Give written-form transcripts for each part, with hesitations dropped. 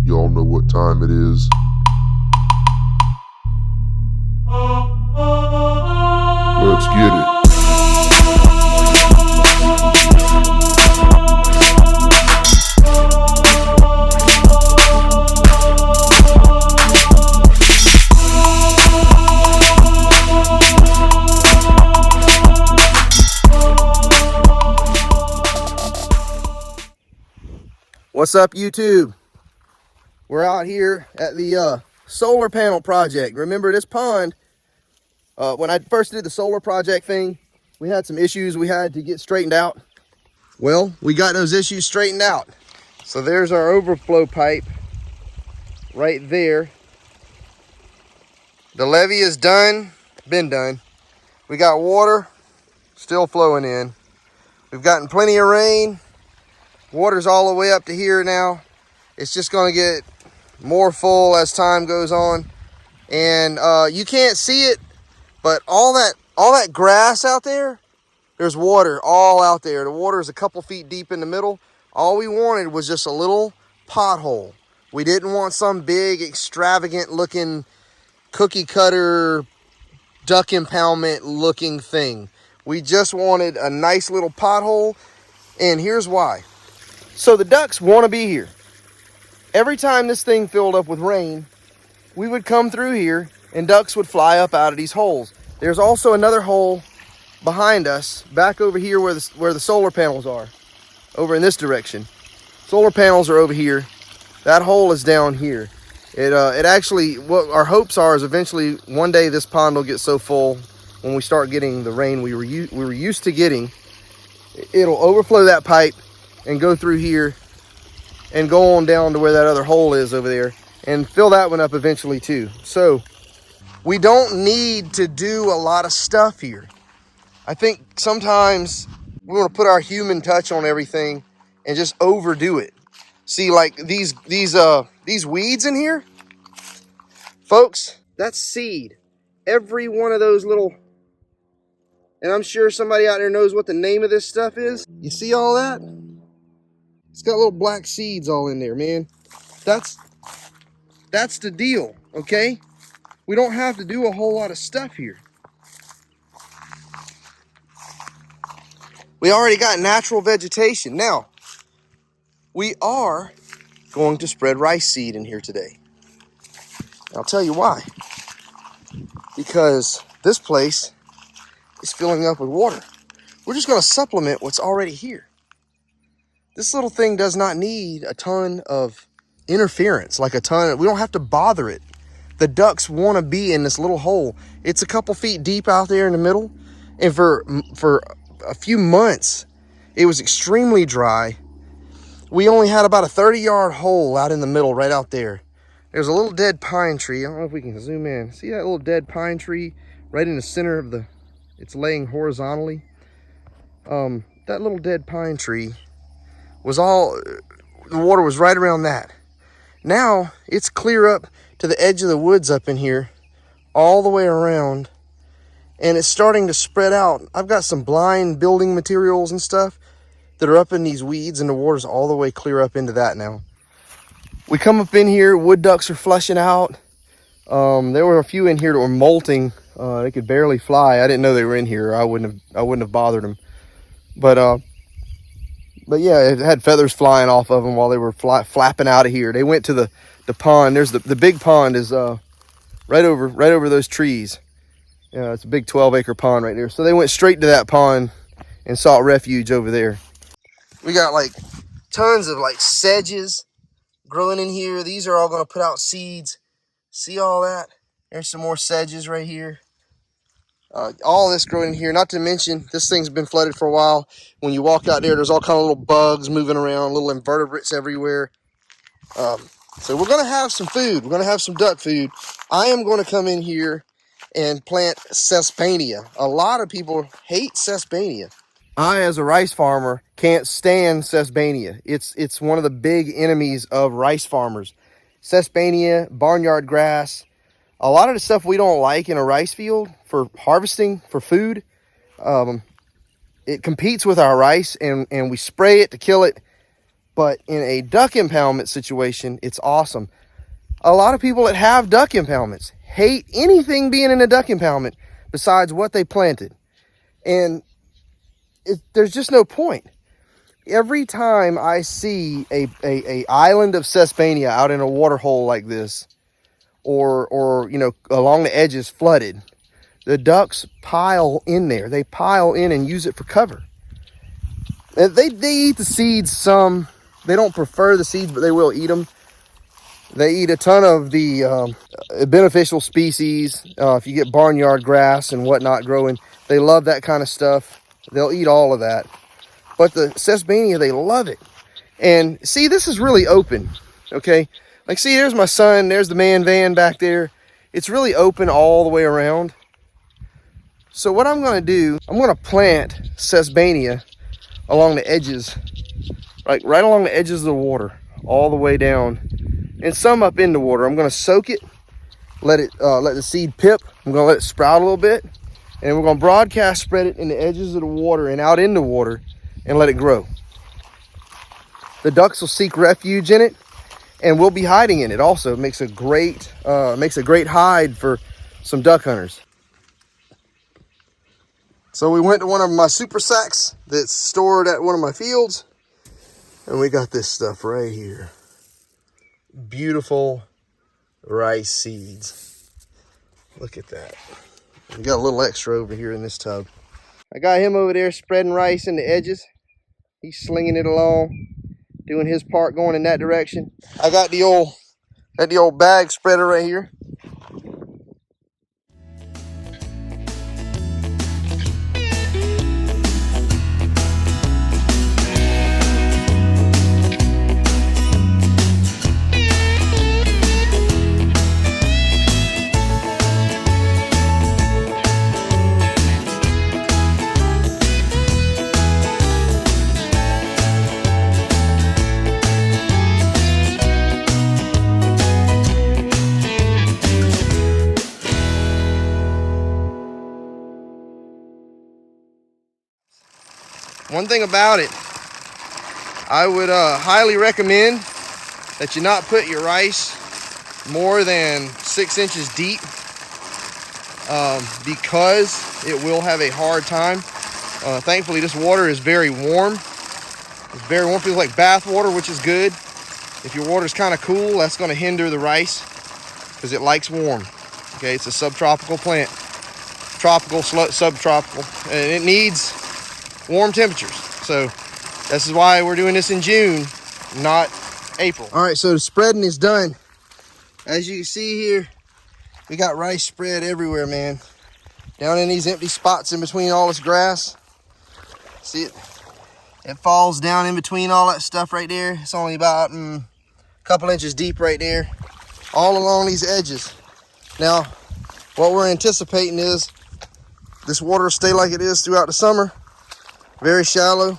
Y'all know what time it is. Let's get it. What's up, YouTube? We're out here at the solar panel project. Remember this pond, when I first did the solar project thing, we had some issues we had to get straightened out. Well, we got those issues straightened out. So there's our overflow pipe right there. The levee is done, been done. We got water still flowing in. We've gotten plenty of rain. Water's all the way up to here now. It's just gonna get more full as time goes on. And you can't see it, but all that grass out there, there's water all out there. The water is a couple feet deep in the middle. All we wanted was just a little pothole. We didn't want some big, extravagant looking cookie cutter duck impoundment looking thing. We just wanted a nice little pothole, and here's why. So the ducks want to be here. Every time this thing filled up with rain, we would come through here and ducks would fly up out of these holes. There's also another hole behind us, back over here where the solar panels are, over in this direction. Solar panels are over here. That hole is down here. It actually, what our hopes are is eventually one day this pond will get so full when we start getting the rain we were used to getting, it'll overflow that pipe and go through here and go on down to where that other hole is over there and fill that one up eventually too. So we don't need to do a lot of stuff here. I think sometimes we want to put our human touch on everything and just overdo it. See, like these weeds in here, folks, that's seed. Every one of those little, and I'm sure somebody out there knows what the name of this stuff is. You see all that? It's got little black seeds all in there, man. That's the deal, okay? We don't have to do a whole lot of stuff here. We already got natural vegetation. Now, we are going to spread rice seed in here today. I'll tell you why. Because this place is filling up with water. We're just going to supplement what's already here. This little thing does not need a ton of interference, we don't have to bother it. The ducks want to be in this little hole. It's a couple feet deep out there in the middle. And for a few months, it was extremely dry. We only had about a 30-yard hole out in the middle right out there. There's a little dead pine tree. I don't know if we can zoom in. See that little dead pine tree right in the center of it's laying horizontally? That little dead pine tree the water was right around that. Now it's clear up to the edge of the woods up in here, all the way around, and it's starting to spread out. I've got some blind building materials and stuff that are up in these weeds, and the water's all the way clear up into that now. We come up in here, wood ducks are flushing out. There were a few in here that were molting. They could barely fly. I didn't know they were in here. I wouldn't have bothered them. But yeah, it had feathers flying off of them while they were flapping out of here. They went to the pond. There's the big pond is right over those trees. Yeah, it's a big 12-acre pond right there. So they went straight to that pond and sought refuge over there. We got like tons of like sedges growing in here. These are all going to put out seeds. See all that? There's some more sedges right here. All this growing in here, not to mention this thing's been flooded for a while. When you walk out there's all kind of little bugs moving around, little invertebrates everywhere. So we're going to have some food. We're going to have some duck food. I am going to come in here and plant Sesbania. A lot of people hate Sesbania. I, as a rice farmer, can't stand Sesbania. It's one of the big enemies of rice farmers. Sesbania, barnyard grass, a lot of the stuff we don't like in a rice field for harvesting, for food, it competes with our rice, and we spray it to kill it. But in a duck impoundment situation, it's awesome. A lot of people that have duck impoundments hate anything being in a duck impoundment besides what they planted. And there's just no point. Every time I see a island of Sesbania out in a water hole like this, or you know, along the edges flooded, the ducks pile in there. They pile in and use it for cover. And they eat the seeds some. They don't prefer the seeds, but they will eat them. They eat a ton of the beneficial species. If you get barnyard grass and whatnot growing, they love that kind of stuff. They'll eat all of that. But the Sesbania, they love it. And see, this is really open, okay? Like, see, there's my son. There's the man van back there. It's really open all the way around. So what I'm going to do, I'm going to plant Sesbania along the edges, like right along the edges of the water, all the way down, and some up in the water. I'm going to soak it, let the seed pip. I'm going to let it sprout a little bit, and we're going to broadcast spread it in the edges of the water and out in the water and let it grow. The ducks will seek refuge in it, and we'll be hiding in it also. It makes a great hide for some duck hunters. So we went to one of my super sacks that's stored at one of my fields, and we got this stuff right here. Beautiful rice seeds. Look at that. We got a little extra over here in this tub. I got him over there spreading rice in the edges. He's slinging it along, doing his part, going in that direction. I got the old bag spreader right here. One thing about it, I would highly recommend that you not put your rice more than 6 inches deep because it will have a hard time. Thankfully, this water is very warm. It's very warm, feels like bath water, which is good. If your water is kind of cool, that's going to hinder the rice because it likes warm. Okay, it's a subtropical plant, tropical, subtropical, and it needs warm temperatures. So this is why we're doing this in June, not April. All right, so the spreading is done. As you can see here, we got rice spread everywhere, man. Down in these empty spots in between all this grass. See it? It falls down in between all that stuff right there. It's only about a couple inches deep right there, all along these edges. Now, what we're anticipating is this water will stay like it is throughout the summer. Very shallow.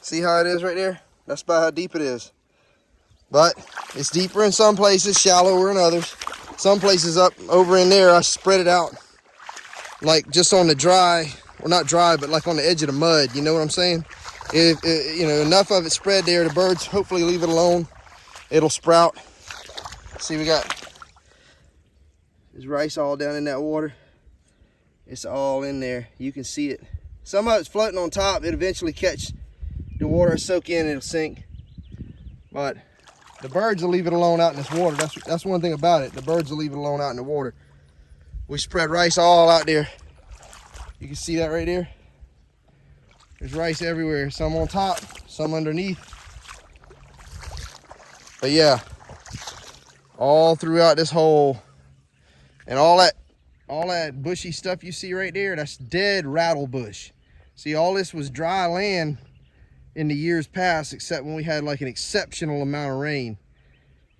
See how it is right there? That's about how deep it is. But it's deeper in some places, shallower in others. Some places up over in there, I spread it out like just on the dry, or not dry, but like on the edge of the mud. You know what I'm saying? If you know, enough of it spread there, the birds hopefully leave it alone. It'll sprout. See, we got there's rice all down in that water. It's all in there. You can see it. Some of it's floating on top. It eventually catch the water, soak in, and it'll sink. But the birds will leave it alone out in this water. That's one thing about it. The birds will leave it alone out in the water. We spread rice all out there. You can see that right there. There's rice everywhere. Some on top, some underneath. But yeah, all throughout this hole, and all that bushy stuff you see right there, that's dead rattle bush. See, all this was dry land in the years past, except when we had like an exceptional amount of rain.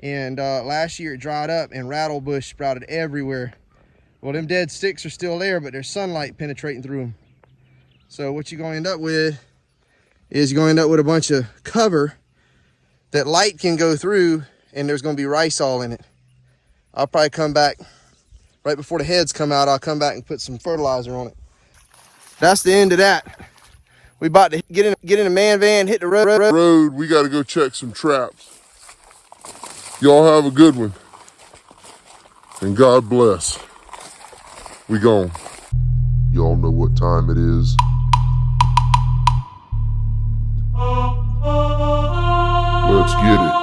And last year it dried up and rattle bush sprouted everywhere. Well, them dead sticks are still there, but there's sunlight penetrating through them. So what you're going to end up with is you're going to end up with a bunch of cover that light can go through, and there's going to be rice all in it. I'll probably come back right before the heads come out. I'll come back and put some fertilizer on it. That's the end of that. We about to get in a man van, hit the Road, we gotta go check some traps. Y'all have a good one. And God bless. We gone. Y'all know what time it is. Let's get it.